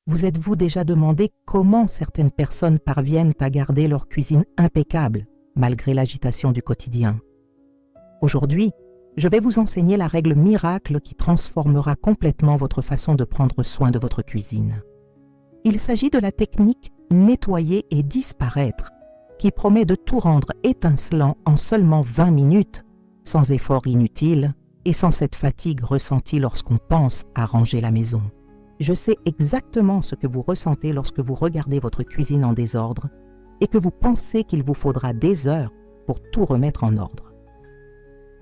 Vous êtes-vous déjà demandé comment certaines personnes parviennent à garder leur cuisine impeccable malgré l'agitation du quotidien? Aujourd'hui, je vais vous enseigner la règle miracle qui transformera complètement votre façon de prendre soin de votre cuisine. Il s'agit de la technique « nettoyer et disparaître » qui promet de tout rendre étincelant en seulement 20 minutes, sans effort inutile et sans cette fatigue ressentie lorsqu'on pense à ranger la maison. Je sais exactement ce que vous ressentez lorsque vous regardez votre cuisine en désordre et que vous pensez qu'il vous faudra des heures pour tout remettre en ordre.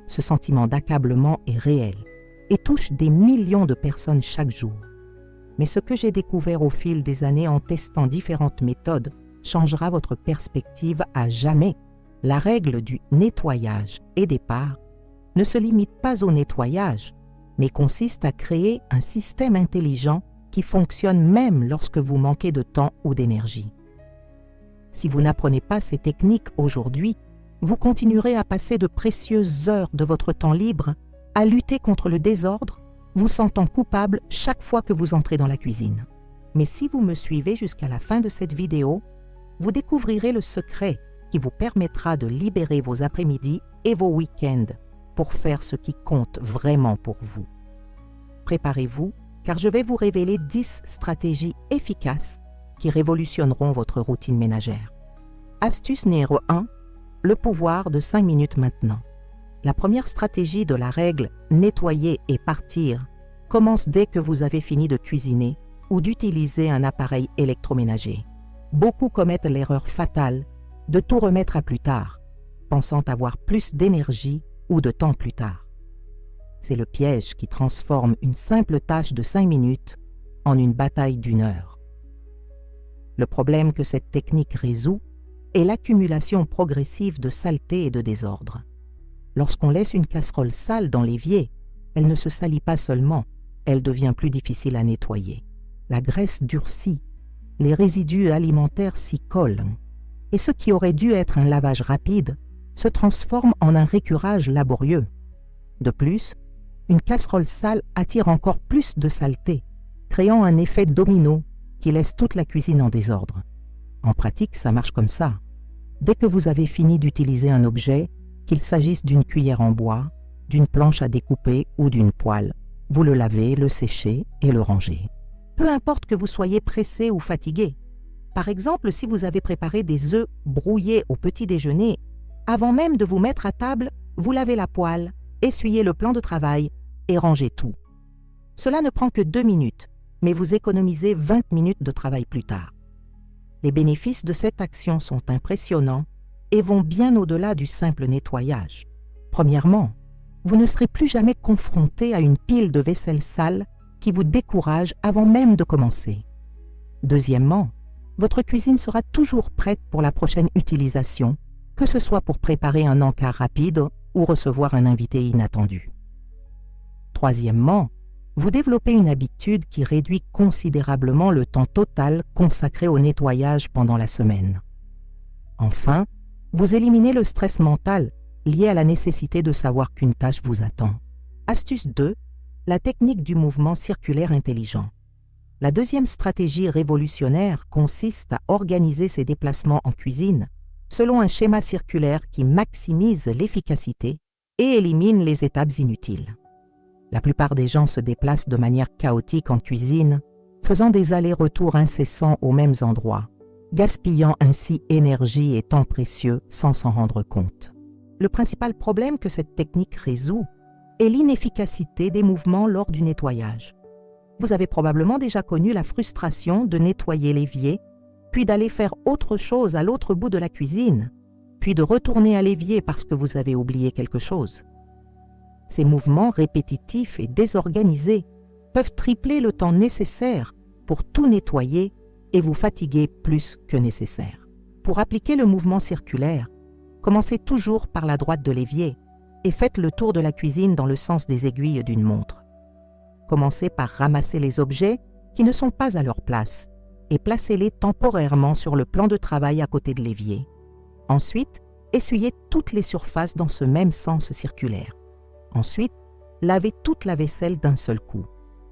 Ce sentiment d'accablement est réel et touche des millions de personnes chaque jour. Mais ce que j'ai découvert au fil des années en testant différentes méthodes changera votre perspective à jamais. La règle du nettoyage et départ ne se limite pas au nettoyage, mais consiste à créer un système intelligent qui fonctionne même lorsque vous manquez de temps ou d'énergie. Si vous n'apprenez pas ces techniques aujourd'hui, vous continuerez à passer de précieuses heures de votre temps libre à lutter contre le désordre, vous sentant coupable chaque fois que vous entrez dans la cuisine. Mais si vous me suivez jusqu'à la fin de cette vidéo, vous découvrirez le secret qui vous permettra de libérer vos après-midi et vos week-ends pour faire ce qui compte vraiment pour vous. Préparez-vous, car je vais vous révéler 10 stratégies efficaces qui révolutionneront votre routine ménagère. Astuce numéro 1, le pouvoir de 5 minutes maintenant. La première stratégie de la règle « nettoyer et partir » commence dès que vous avez fini de cuisiner ou d'utiliser un appareil électroménager. Beaucoup commettent l'erreur fatale de tout remettre à plus tard, pensant avoir plus d'énergie ou de temps plus tard. C'est le piège qui transforme une simple tâche de 5 minutes en une bataille d'1 heure. Le problème que cette technique résout est l'accumulation progressive de saleté et de désordre. Lorsqu'on laisse une casserole sale dans l'évier, elle ne se salit pas seulement, elle devient plus difficile à nettoyer. La graisse durcit, les résidus alimentaires s'y collent, et ce qui aurait dû être un lavage rapide se transforme en un récurage laborieux. De plus, une casserole sale attire encore plus de saleté, créant un effet domino qui laisse toute la cuisine en désordre. En pratique, ça marche comme ça. Dès que vous avez fini d'utiliser un objet, qu'il s'agisse d'une cuillère en bois, d'une planche à découper ou d'une poêle, vous le lavez, le séchez et le rangez. Peu importe que vous soyez pressé ou fatigué. Par exemple, si vous avez préparé des œufs brouillés au petit déjeuner, avant même de vous mettre à table, vous lavez la poêle, essuyez le plan de travail et rangez tout. Cela ne prend que 2 minutes, mais vous économisez 20 minutes de travail plus tard. Les bénéfices de cette action sont impressionnants et vont bien au-delà du simple nettoyage. Premièrement, vous ne serez plus jamais confronté à une pile de vaisselle sale qui vous décourage avant même de commencer. Deuxièmement, votre cuisine sera toujours prête pour la prochaine utilisation, que ce soit pour préparer un encas rapide ou recevoir un invité inattendu. Troisièmement, vous développez une habitude qui réduit considérablement le temps total consacré au nettoyage pendant la semaine. Enfin, vous éliminez le stress mental lié à la nécessité de savoir qu'une tâche vous attend. Astuce 2, la technique du mouvement circulaire intelligent. La deuxième stratégie révolutionnaire consiste à organiser ses déplacements en cuisine selon un schéma circulaire qui maximise l'efficacité et élimine les étapes inutiles. La plupart des gens se déplacent de manière chaotique en cuisine, faisant des allers-retours incessants aux mêmes endroits, gaspillant ainsi énergie et temps précieux sans s'en rendre compte. Le principal problème que cette technique résout est l'inefficacité des mouvements lors du nettoyage. Vous avez probablement déjà connu la frustration de nettoyer l'évier, puis d'aller faire autre chose à l'autre bout de la cuisine, puis de retourner à l'évier parce que vous avez oublié quelque chose. Ces mouvements répétitifs et désorganisés peuvent tripler le temps nécessaire pour tout nettoyer et vous fatiguer plus que nécessaire. Pour appliquer le mouvement circulaire, commencez toujours par la droite de l'évier et faites le tour de la cuisine dans le sens des aiguilles d'une montre. Commencez par ramasser les objets qui ne sont pas à leur place et placez-les temporairement sur le plan de travail à côté de l'évier. Ensuite, essuyez toutes les surfaces dans ce même sens circulaire. Ensuite, lavez toute la vaisselle d'un seul coup.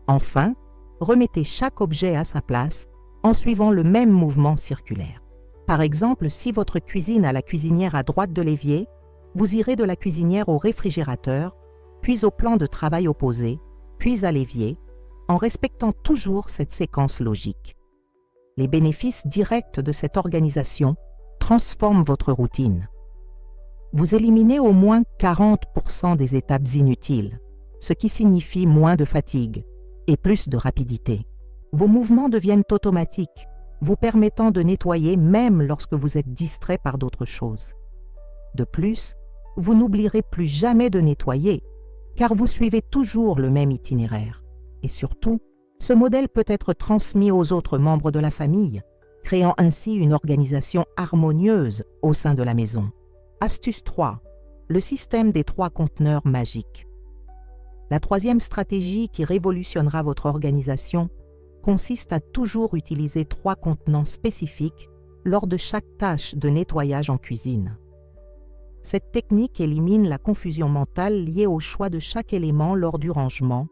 Enfin, remettez chaque objet à sa place en suivant le même mouvement circulaire. Par exemple, si votre cuisine a la cuisinière à droite de l'évier, vous irez de la cuisinière au réfrigérateur, puis au plan de travail opposé, puis à l'évier, en respectant toujours cette séquence logique. Les bénéfices directs de cette organisation transforment votre routine. Vous éliminez au moins 40% des étapes inutiles, ce qui signifie moins de fatigue et plus de rapidité. Vos mouvements deviennent automatiques, vous permettant de nettoyer même lorsque vous êtes distrait par d'autres choses. De plus, vous n'oublierez plus jamais de nettoyer, car vous suivez toujours le même itinéraire. Et surtout, ce modèle peut être transmis aux autres membres de la famille, créant ainsi une organisation harmonieuse au sein de la maison. Astuce 3. Le système des 3 conteneurs magiques. La troisième stratégie qui révolutionnera votre organisation consiste à toujours utiliser 3 contenants spécifiques lors de chaque tâche de nettoyage en cuisine. Cette technique élimine la confusion mentale liée au choix de chaque élément lors du rangement,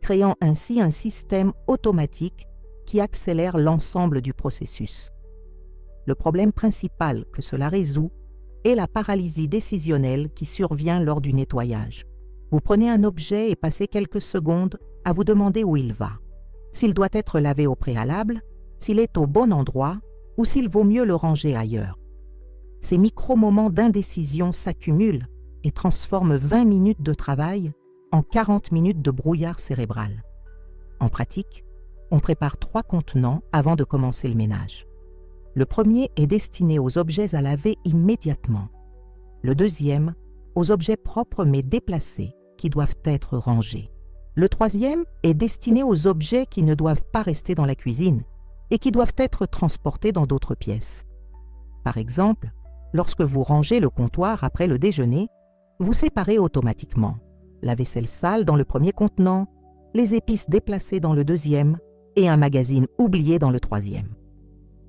créant ainsi un système automatique qui accélère l'ensemble du processus. Le problème principal que cela résout est la paralysie décisionnelle qui survient lors du nettoyage. Vous prenez un objet et passez quelques secondes à vous demander où il va, s'il doit être lavé au préalable, s'il est au bon endroit ou s'il vaut mieux le ranger ailleurs. Ces micro-moments d'indécision s'accumulent et transforment 20 minutes de travail en 40 minutes de brouillard cérébral. En pratique, on prépare 3 contenants avant de commencer le ménage. Le premier est destiné aux objets à laver immédiatement. Le deuxième, aux objets propres mais déplacés qui doivent être rangés. Le troisième est destiné aux objets qui ne doivent pas rester dans la cuisine et qui doivent être transportés dans d'autres pièces. Par exemple, lorsque vous rangez le comptoir après le déjeuner, vous séparez automatiquement la vaisselle sale dans le premier contenant, les épices déplacées dans le deuxième et un magazine oublié dans le troisième.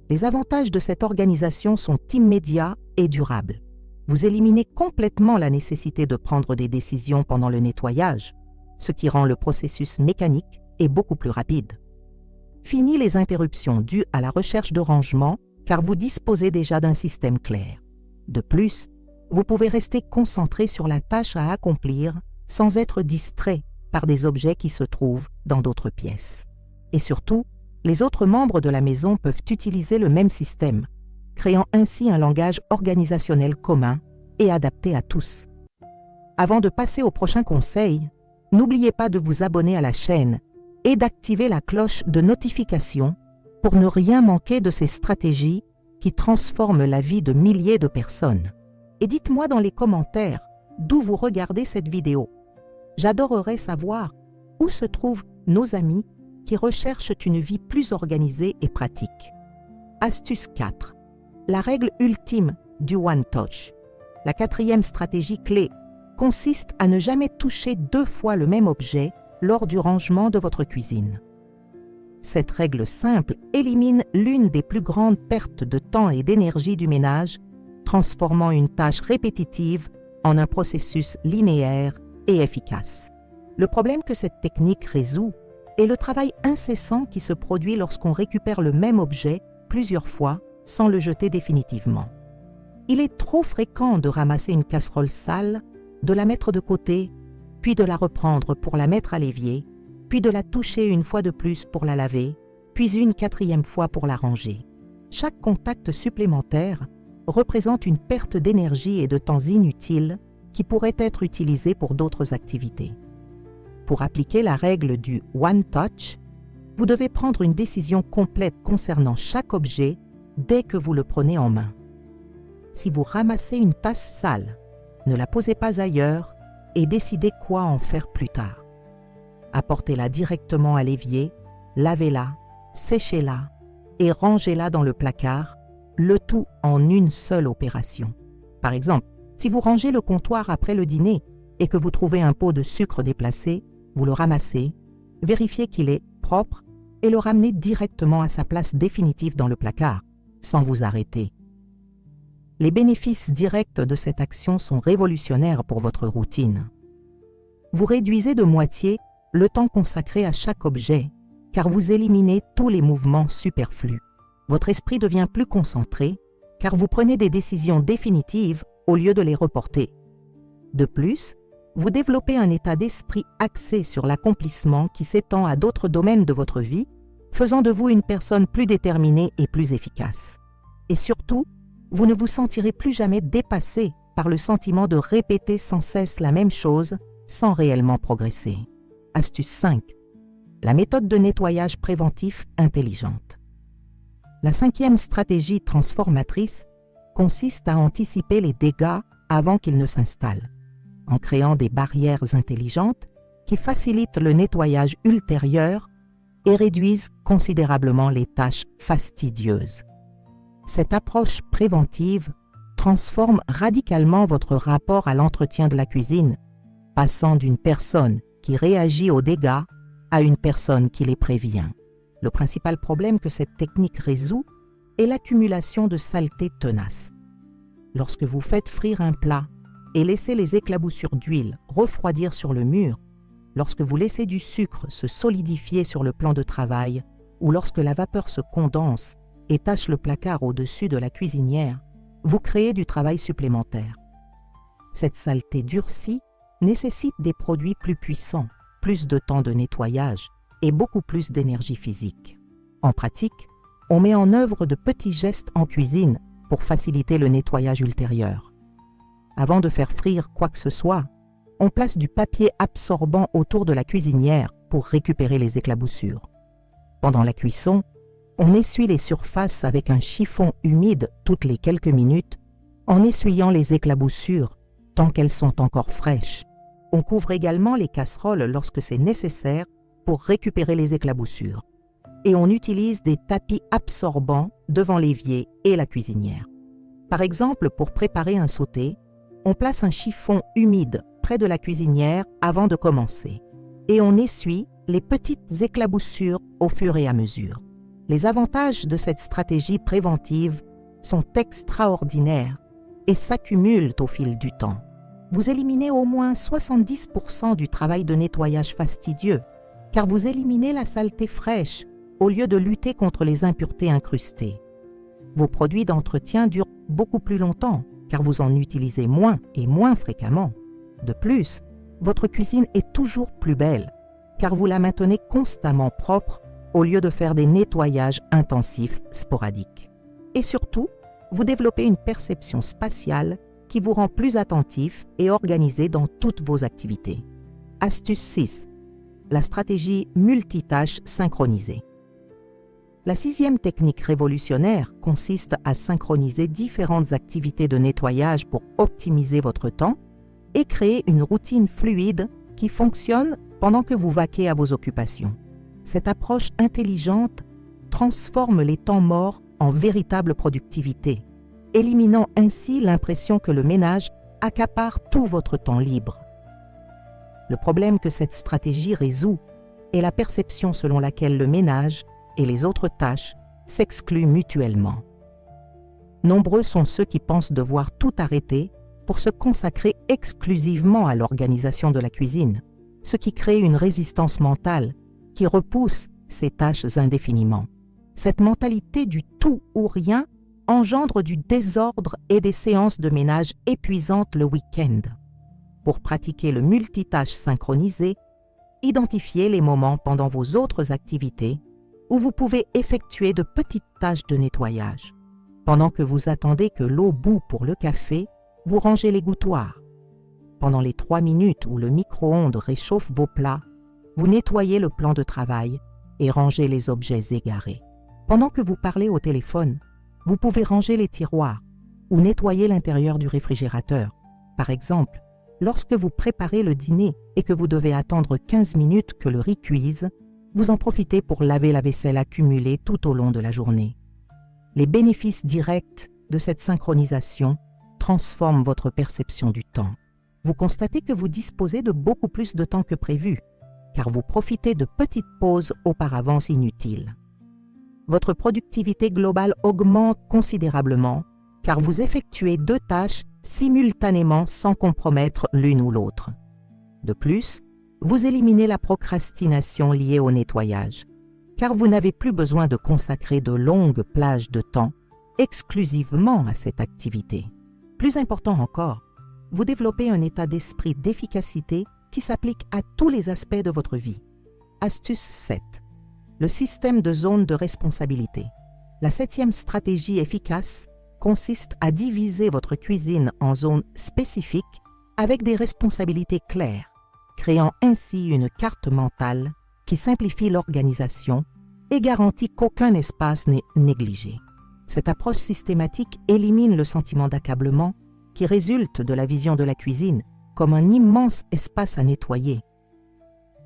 Les avantages de cette organisation sont immédiats et durables. Vous éliminez complètement la nécessité de prendre des décisions pendant le nettoyage, ce qui rend le processus mécanique et beaucoup plus rapide. Fini les interruptions dues à la recherche de rangement, car vous disposez déjà d'un système clair. De plus, vous pouvez rester concentré sur la tâche à accomplir sans être distrait par des objets qui se trouvent dans d'autres pièces. Et surtout, les autres membres de la maison peuvent utiliser le même système, créant ainsi un langage organisationnel commun et adapté à tous. Avant de passer au prochain conseil, n'oubliez pas de vous abonner à la chaîne et d'activer la cloche de notification pour ne rien manquer de ces stratégies qui transforment la vie de milliers de personnes. Et dites-moi dans les commentaires d'où vous regardez cette vidéo. J'adorerais savoir où se trouvent nos amis qui recherchent une vie plus organisée et pratique. Astuce 4. La règle ultime du One Touch. La 4e stratégie clé consiste à ne jamais toucher 2 fois le même objet lors du rangement de votre cuisine. Cette règle simple élimine l'une des plus grandes pertes de temps et d'énergie du ménage, transformant une tâche répétitive en un processus linéaire et efficace. Le problème que cette technique résout est le travail incessant qui se produit lorsqu'on récupère le même objet plusieurs fois sans le jeter définitivement. Il est trop fréquent de ramasser une casserole sale, de la mettre de côté, puis de la reprendre pour la mettre à l'évier, puis de la toucher une fois de plus pour la laver, puis une 4e fois pour la ranger. Chaque contact supplémentaire représente une perte d'énergie et de temps inutile qui pourrait être utilisée pour d'autres activités. Pour appliquer la règle du One Touch, vous devez prendre une décision complète concernant chaque objet dès que vous le prenez en main. Si vous ramassez une tasse sale, ne la posez pas ailleurs et décidez quoi en faire plus tard. Apportez-la directement à l'évier, lavez-la, séchez-la et rangez-la dans le placard, le tout en une seule opération. Par exemple, si vous rangez le comptoir après le dîner et que vous trouvez un pot de sucre déplacé, vous le ramassez, vérifiez qu'il est propre et le ramenez directement à sa place définitive dans le placard, sans vous arrêter. Les bénéfices directs de cette action sont révolutionnaires pour votre routine. Vous réduisez de moitié le temps consacré à chaque objet car vous éliminez tous les mouvements superflus. Votre esprit devient plus concentré, car vous prenez des décisions définitives au lieu de les reporter. De plus, vous développez un état d'esprit axé sur l'accomplissement qui s'étend à d'autres domaines de votre vie, faisant de vous une personne plus déterminée et plus efficace. Et surtout, vous ne vous sentirez plus jamais dépassé par le sentiment de répéter sans cesse la même chose sans réellement progresser. Astuce 5. La méthode de nettoyage préventif intelligente. La 5e stratégie transformatrice consiste à anticiper les dégâts avant qu'ils ne s'installent, en créant des barrières intelligentes qui facilitent le nettoyage ultérieur et réduisent considérablement les tâches fastidieuses. Cette approche préventive transforme radicalement votre rapport à l'entretien de la cuisine, passant d'une personne qui réagit aux dégâts à une personne qui les prévient. Le principal problème que cette technique résout est l'accumulation de saleté tenace. Lorsque vous faites frire un plat et laissez les éclaboussures d'huile refroidir sur le mur, lorsque vous laissez du sucre se solidifier sur le plan de travail ou lorsque la vapeur se condense et tache le placard au-dessus de la cuisinière, vous créez du travail supplémentaire. Cette saleté durcie nécessite des produits plus puissants, plus de temps de nettoyage et beaucoup plus d'énergie physique. En pratique, on met en œuvre de petits gestes en cuisine pour faciliter le nettoyage ultérieur. Avant de faire frire quoi que ce soit, on place du papier absorbant autour de la cuisinière pour récupérer les éclaboussures. Pendant la cuisson, on essuie les surfaces avec un chiffon humide toutes les quelques minutes en essuyant les éclaboussures tant qu'elles sont encore fraîches. On couvre également les casseroles lorsque c'est nécessaire pour récupérer les éclaboussures. Et on utilise des tapis absorbants devant l'évier et la cuisinière. Par exemple, pour préparer un sauté, on place un chiffon humide près de la cuisinière avant de commencer. Et on essuie les petites éclaboussures au fur et à mesure. Les avantages de cette stratégie préventive sont extraordinaires et s'accumulent au fil du temps. Vous éliminez au moins 70% du travail de nettoyage fastidieux, car vous éliminez la saleté fraîche au lieu de lutter contre les impuretés incrustées. Vos produits d'entretien durent beaucoup plus longtemps, car vous en utilisez moins et moins fréquemment. De plus, votre cuisine est toujours plus belle, car vous la maintenez constamment propre au lieu de faire des nettoyages intensifs sporadiques. Et surtout, vous développez une perception spatiale qui vous rend plus attentif et organisé dans toutes vos activités. Astuce 6. La stratégie multitâche synchronisée. La 6e technique révolutionnaire consiste à synchroniser différentes activités de nettoyage pour optimiser votre temps et créer une routine fluide qui fonctionne pendant que vous vaquez à vos occupations. Cette approche intelligente transforme les temps morts en véritable productivité, éliminant ainsi l'impression que le ménage accapare tout votre temps libre. Le problème que cette stratégie résout est la perception selon laquelle le ménage et les autres tâches s'excluent mutuellement. Nombreux sont ceux qui pensent devoir tout arrêter pour se consacrer exclusivement à l'organisation de la cuisine, ce qui crée une résistance mentale qui repousse ces tâches indéfiniment. Cette mentalité du tout ou rien engendre du désordre et des séances de ménage épuisantes le week-end. Pour pratiquer le multitâche synchronisé, identifiez les moments pendant vos autres activités où vous pouvez effectuer de petites tâches de nettoyage. Pendant que vous attendez que l'eau bout pour le café, vous rangez l'égouttoir. Pendant les 3 minutes où le micro-ondes réchauffe vos plats, vous nettoyez le plan de travail et rangez les objets égarés. Pendant que vous parlez au téléphone, vous pouvez ranger les tiroirs ou nettoyer l'intérieur du réfrigérateur. Par exemple, lorsque vous préparez le dîner et que vous devez attendre 15 minutes que le riz cuise, vous en profitez pour laver la vaisselle accumulée tout au long de la journée. Les bénéfices directs de cette synchronisation transforment votre perception du temps. Vous constatez que vous disposez de beaucoup plus de temps que prévu, car vous profitez de petites pauses auparavant inutiles. Votre productivité globale augmente considérablement, car vous effectuez 2 tâches simultanément sans compromettre l'une ou l'autre. De plus, vous éliminez la procrastination liée au nettoyage, car vous n'avez plus besoin de consacrer de longues plages de temps exclusivement à cette activité. Plus important encore, vous développez un état d'esprit d'efficacité qui s'applique à tous les aspects de votre vie. Astuce 7. Le système de zones de responsabilité. La 7e stratégie efficace consiste à diviser votre cuisine en zones spécifiques avec des responsabilités claires, créant ainsi une carte mentale qui simplifie l'organisation et garantit qu'aucun espace n'est négligé. Cette approche systématique élimine le sentiment d'accablement qui résulte de la vision de la cuisine comme un immense espace à nettoyer.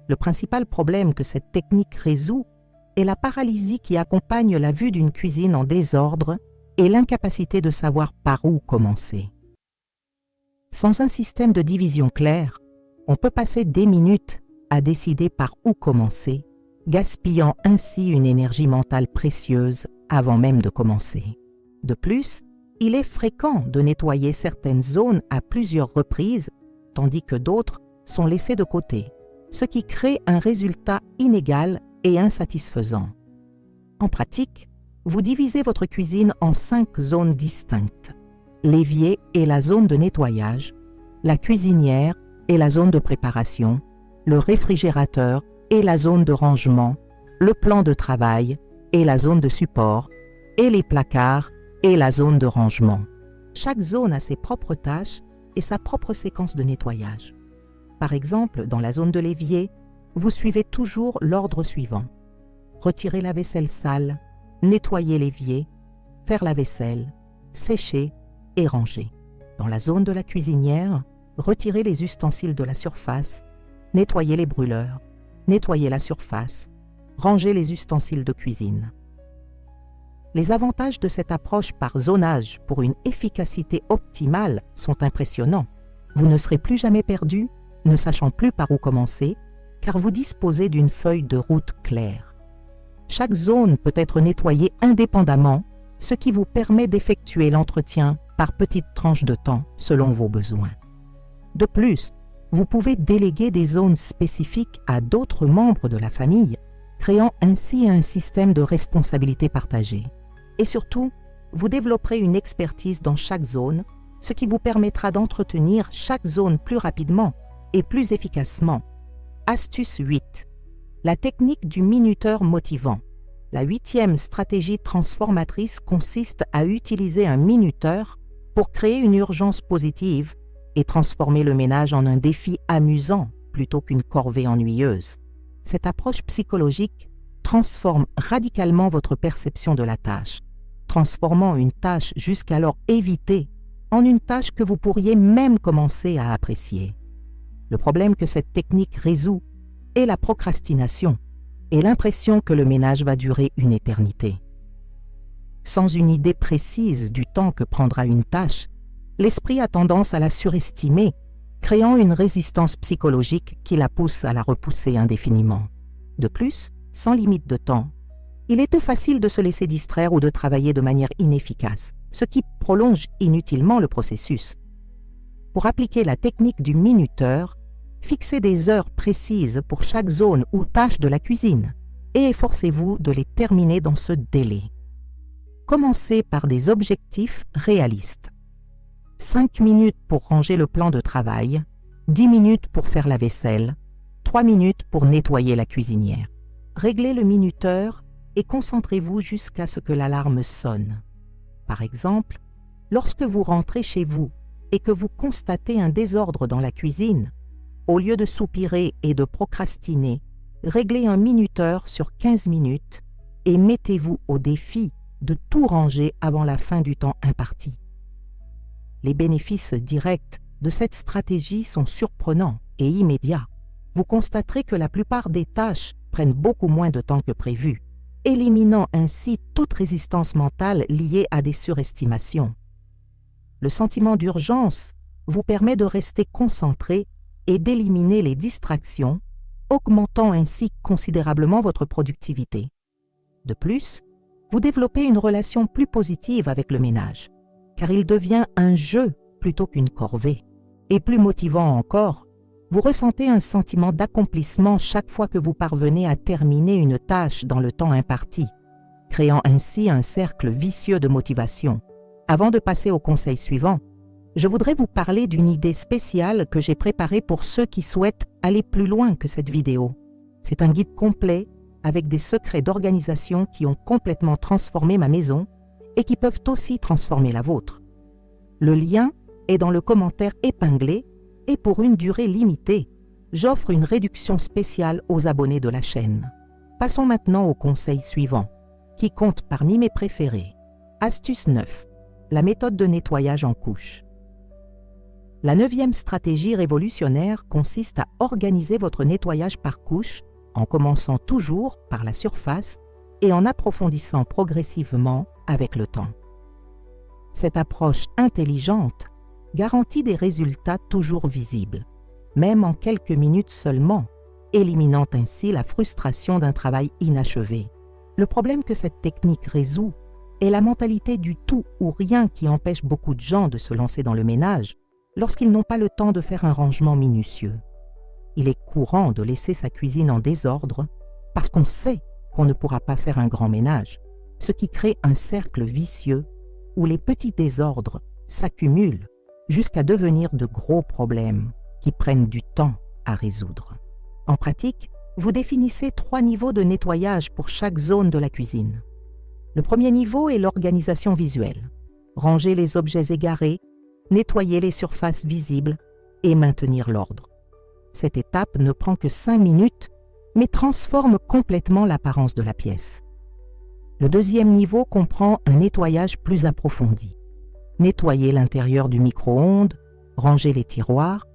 Le principal problème que cette technique résout est la paralysie qui accompagne la vue d'une cuisine en désordre et l'incapacité de savoir par où commencer. Sans un système de division clair, on peut passer des minutes à décider par où commencer, gaspillant ainsi une énergie mentale précieuse avant même de commencer. De plus, il est fréquent de nettoyer certaines zones à plusieurs reprises, tandis que d'autres sont laissées de côté, ce qui crée un résultat inégal et insatisfaisant. En pratique, vous divisez votre cuisine en 5 zones distinctes: l'évier et la zone de nettoyage, la cuisinière et la zone de préparation, le réfrigérateur et la zone de rangement, le plan de travail et la zone de support, et les placards et la zone de rangement. Chaque zone a ses propres tâches et sa propre séquence de nettoyage. Par exemple, dans la zone de l'évier, vous suivez toujours l'ordre suivant: retirer la vaisselle sale, nettoyer l'évier, faire la vaisselle, sécher et ranger. Dans la zone de la cuisinière, retirer les ustensiles de la surface, nettoyer les brûleurs, nettoyer la surface, ranger les ustensiles de cuisine. Les avantages de cette approche par zonage pour une efficacité optimale sont impressionnants. Vous ne serez plus jamais perdu, ne sachant plus par où commencer, car vous disposez d'une feuille de route claire. Chaque zone peut être nettoyée indépendamment, ce qui vous permet d'effectuer l'entretien par petites tranches de temps selon vos besoins. De plus, vous pouvez déléguer des zones spécifiques à d'autres membres de la famille, créant ainsi un système de responsabilité partagée. Et surtout, vous développerez une expertise dans chaque zone, ce qui vous permettra d'entretenir chaque zone plus rapidement et plus efficacement. Astuce 8. La technique du minuteur motivant. La 8e stratégie transformatrice consiste à utiliser un minuteur pour créer une urgence positive et transformer le ménage en un défi amusant plutôt qu'une corvée ennuyeuse. Cette approche psychologique transforme radicalement votre perception de la tâche, transformant une tâche jusqu'alors évitée en une tâche que vous pourriez même commencer à apprécier. Le problème que cette technique résout est la procrastination et l'impression que le ménage va durer une éternité. Sans une idée précise du temps que prendra une tâche, l'esprit a tendance à la surestimer, créant une résistance psychologique qui la pousse à la repousser indéfiniment. De plus, sans limite de temps, il était facile de se laisser distraire ou de travailler de manière inefficace, ce qui prolonge inutilement le processus. Pour appliquer la technique du minuteur, fixez des heures précises pour chaque zone ou tâche de la cuisine et efforcez-vous de les terminer dans ce délai. Commencez par des objectifs réalistes. 5 minutes pour ranger le plan de travail, 10 minutes pour faire la vaisselle, 3 minutes pour nettoyer la cuisinière. Réglez le minuteur et concentrez-vous jusqu'à ce que l'alarme sonne. Par exemple, lorsque vous rentrez chez vous et que vous constatez un désordre dans la cuisine, au lieu de soupirer et de procrastiner, réglez un minuteur sur 15 minutes et mettez-vous au défi de tout ranger avant la fin du temps imparti. Les bénéfices directs de cette stratégie sont surprenants et immédiats. Vous constaterez que la plupart des tâches prennent beaucoup moins de temps que prévu, éliminant ainsi toute résistance mentale liée à des surestimations. Le sentiment d'urgence vous permet de rester concentré et d'éliminer les distractions, augmentant ainsi considérablement votre productivité. De plus, vous développez une relation plus positive avec le ménage, car il devient un jeu plutôt qu'une corvée. Et plus motivant encore, Vous ressentez un sentiment d'accomplissement chaque fois que vous parvenez à terminer une tâche dans le temps imparti, créant ainsi un cercle vicieux de motivation. Avant de passer au conseil suivant, je voudrais vous parler d'une idée spéciale que j'ai préparée pour ceux qui souhaitent aller plus loin que cette vidéo. C'est un guide complet avec des secrets d'organisation qui ont complètement transformé ma maison et qui peuvent aussi transformer la vôtre. Le lien est dans le commentaire épinglé et pour une durée limitée, j'offre une réduction spéciale aux abonnés de la chaîne. Passons maintenant au conseil suivant, qui compte parmi mes préférés. Astuce 9. La méthode de nettoyage en couche. La 9e stratégie révolutionnaire consiste à organiser votre nettoyage par couche en commençant toujours par la surface et en approfondissant progressivement avec le temps. Cette approche intelligente garantit des résultats toujours visibles, même en quelques minutes seulement, éliminant ainsi la frustration d'un travail inachevé. Le problème que cette technique résout est la mentalité du tout ou rien qui empêche beaucoup de gens de se lancer dans le ménage lorsqu'ils n'ont pas le temps de faire un rangement minutieux. Il est courant de laisser sa cuisine en désordre parce qu'on sait qu'on ne pourra pas faire un grand ménage, ce qui crée un cercle vicieux où les petits désordres s'accumulent jusqu'à devenir de gros problèmes qui prennent du temps à résoudre. En pratique, vous définissez 3 niveaux de nettoyage pour chaque zone de la cuisine. Le premier niveau est l'organisation visuelle. Ranger les objets égarés, nettoyer les surfaces visibles et maintenir l'ordre. Cette étape ne prend que 5 minutes, mais transforme complètement l'apparence de la pièce. Le deuxième niveau comprend un nettoyage plus approfondi. Nettoyer l'intérieur du micro-ondes, ranger les tiroirs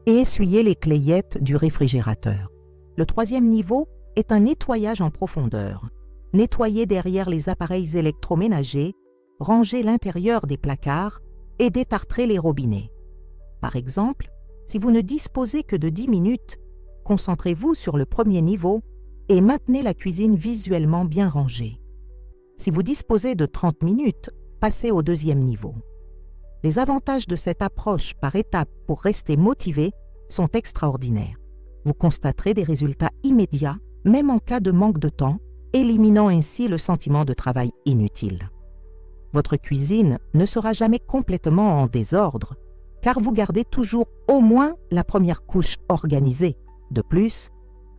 et essuyer les clayettes du réfrigérateur. Le troisième niveau est un nettoyage en profondeur. Nettoyer derrière les appareils électroménagers, ranger l'intérieur des placards et détartrer les robinets. Par exemple, si vous ne disposez que de 10 minutes, concentrez-vous sur le premier niveau et maintenez la cuisine visuellement bien rangée. Si vous disposez de 30 minutes, passez au deuxième niveau. Les avantages de cette approche par étapes pour rester motivé sont extraordinaires. Vous constaterez des résultats immédiats, même en cas de manque de temps, éliminant ainsi le sentiment de travail inutile. Votre cuisine ne sera jamais complètement en désordre, car vous gardez toujours au moins la première couche organisée. De plus,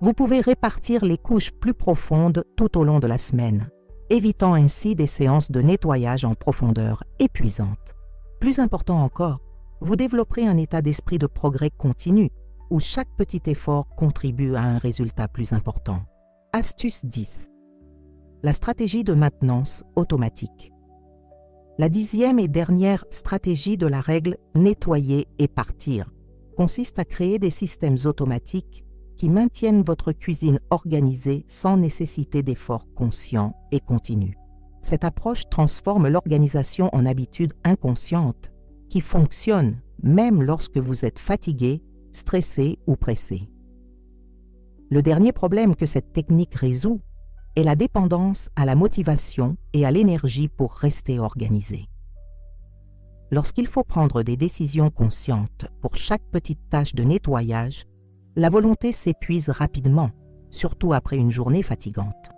vous pouvez répartir les couches plus profondes tout au long de la semaine, évitant ainsi des séances de nettoyage en profondeur épuisantes. Plus important encore, vous développerez un état d'esprit de progrès continu, où chaque petit effort contribue à un résultat plus important. Astuce 10. La stratégie de maintenance automatique. La 10e et dernière stratégie de la règle « nettoyer et partir » consiste à créer des systèmes automatiques qui maintiennent votre cuisine organisée sans nécessité d'efforts conscients et continus. Cette approche transforme l'organisation en habitude inconsciente qui fonctionne même lorsque vous êtes fatigué, stressé ou pressé. Le dernier problème que cette technique résout est la dépendance à la motivation et à l'énergie pour rester organisé. Lorsqu'il faut prendre des décisions conscientes pour chaque petite tâche de nettoyage, la volonté s'épuise rapidement, surtout après une journée fatigante.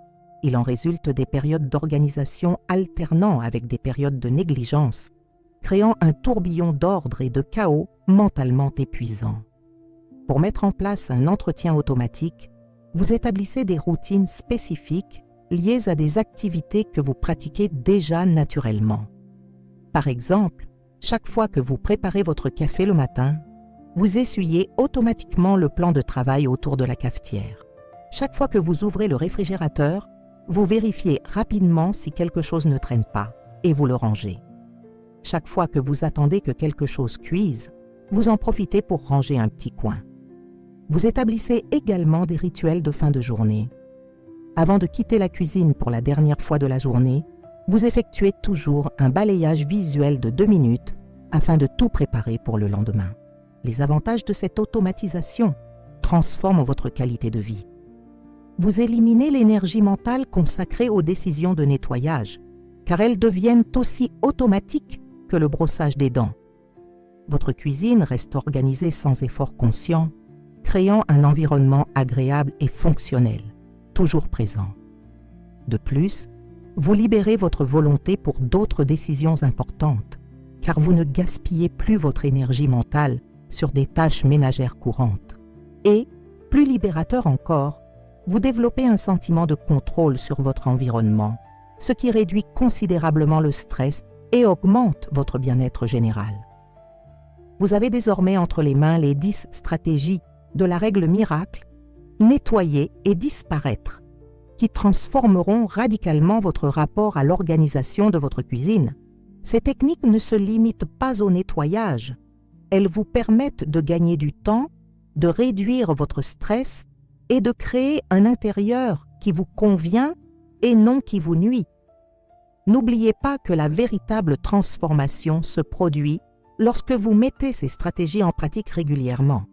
Il en résulte des périodes d'organisation alternant avec des périodes de négligence, créant un tourbillon d'ordre et de chaos mentalement épuisant. Pour mettre en place un entretien automatique, vous établissez des routines spécifiques liées à des activités que vous pratiquez déjà naturellement. Par exemple, chaque fois que vous préparez votre café le matin, vous essuyez automatiquement le plan de travail autour de la cafetière. Chaque fois que vous ouvrez le réfrigérateur, vous vérifiez rapidement si quelque chose ne traîne pas et vous le rangez. Chaque fois que vous attendez que quelque chose cuise, vous en profitez pour ranger un petit coin. Vous établissez également des rituels de fin de journée. Avant de quitter la cuisine pour la dernière fois de la journée, vous effectuez toujours un balayage visuel de 2 minutes afin de tout préparer pour le lendemain. Les avantages de cette automatisation transforment votre qualité de vie. Vous éliminez l'énergie mentale consacrée aux décisions de nettoyage, car elles deviennent aussi automatiques que le brossage des dents. Votre cuisine reste organisée sans effort conscient, créant un environnement agréable et fonctionnel, toujours présent. De plus, vous libérez votre volonté pour d'autres décisions importantes, car vous ne gaspillez plus votre énergie mentale sur des tâches ménagères courantes. Et, plus libérateur encore, vous développez un sentiment de contrôle sur votre environnement, ce qui réduit considérablement le stress et augmente votre bien-être général. Vous avez désormais entre les mains les 10 stratégies de la règle miracle, nettoyer et disparaître, qui transformeront radicalement votre rapport à l'organisation de votre cuisine. Ces techniques ne se limitent pas au nettoyage. Elles vous permettent de gagner du temps, de réduire votre stress et de créer un intérieur qui vous convient et non qui vous nuit. N'oubliez pas que la véritable transformation se produit lorsque vous mettez ces stratégies en pratique régulièrement.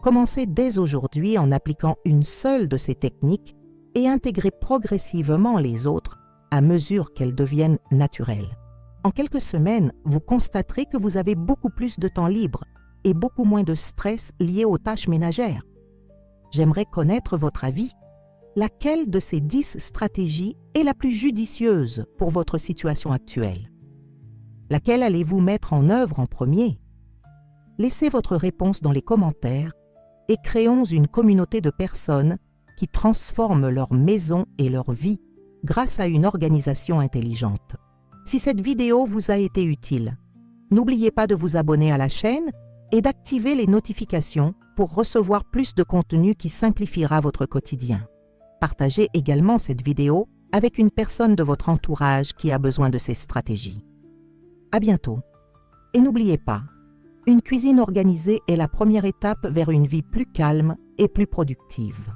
Commencez dès aujourd'hui en appliquant une seule de ces techniques et intégrez progressivement les autres à mesure qu'elles deviennent naturelles. En quelques semaines, vous constaterez que vous avez beaucoup plus de temps libre et beaucoup moins de stress lié aux tâches ménagères. J'aimerais connaître votre avis. Laquelle de ces 10 stratégies est la plus judicieuse pour votre situation actuelle? Laquelle allez-vous mettre en œuvre en premier? Laissez votre réponse dans les commentaires et créons une communauté de personnes qui transforment leur maison et leur vie grâce à une organisation intelligente. Si cette vidéo vous a été utile, n'oubliez pas de vous abonner à la chaîne et d'activer les notifications pour recevoir plus de contenu qui simplifiera votre quotidien. Partagez également cette vidéo avec une personne de votre entourage qui a besoin de ces stratégies. À bientôt. Et n'oubliez pas, une cuisine organisée est la première étape vers une vie plus calme et plus productive.